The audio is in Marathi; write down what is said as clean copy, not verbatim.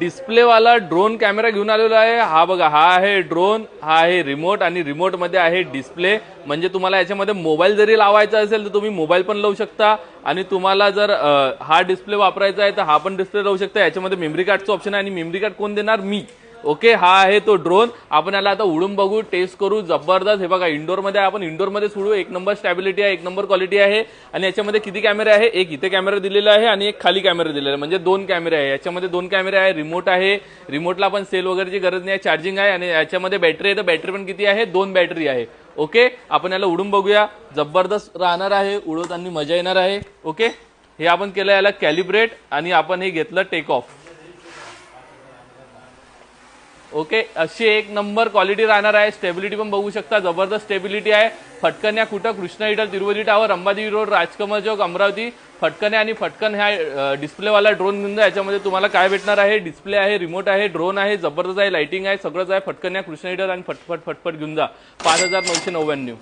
डिस्प्लेवाला ड्रोन कॅमेरा घेऊन आलेलो आहे। हा बघा, हा आहे ड्रोन, हा आहे रिमोट आणि रिमोट मध्ये आहे डिस्प्ले। म्हणजे तुम्हाला याच्यामध्ये मोबाईल जरी लावायचा असेल तर तुम्ही मोबाईल पण लावू शकता आणि तुम्हाला जर हा डिस्प्ले वापरायचा आहे तर हा पण डिस्प्ले लावू शकता। याच्यामध्ये मेमरी कार्डचं ऑप्शन आहे आणि मेमरी कार्ड कोण देणार? मी। ओके, हा आहे तो ड्रोन। आपण याला आता उडून बघू, टेस्ट करू। जबरदस्त। हे बघा, इंडोर मध्ये आपण इंडोर मध्ये सोडू। एक नंबर स्टॅबिलिटी आहे, एक नंबर क्वालिटी आहे। आणि याच्यामध्ये किती कॅमेरे आहे? एक इथे कॅमेरा दिलेला आहे आणि एक खाली कॅमेरा दिलेला आहे, म्हणजे 2 कॅमेरे आहे। याच्यामध्ये 2 कॅमेरे आहे, रिमोट आहे। रिमोटला पण सेल वगैरेची गरज नाही, चार्जिंग आहे। आणि याच्यामध्ये बॅटरी आहे, तर बॅटरी पण किती आहे? 2 बॅटरी आहे। ओके, आपण याला उडून बघूया। जबरदस्त राहणार आहे, उडवताना मजा येणार आहे। ओके, हे आपण केलं याला कॅलिब्रेट आणि आपण हे घेतलं टेक ऑफ। ओके, अशी एक नंबर क्वालिटी राहणार आहे। स्टेबिलिटी पण बघू शकता, जबरदस्त स्टेबिलिटी आहे। फटकन कुठं? कृष्णा हिटल, तिरुपती टावर, अंबादेवी रोड, राजकमल चौक, अमरावती। फटकन आणि फटकन ह्या डिस्प्लेवाला ड्रोन घेऊन जा। याच्यामध्ये तुम्हाला काय भेटणार आहे? डिस्प्ले आहे, रिमोट आहे, ड्रोन आहे, जबरदस्त आहे, लाइटिंग आहे, सगळंच आहे। फटकन कृष्णा हिटल आणि फटफट फटफट घेऊन जा। 5999।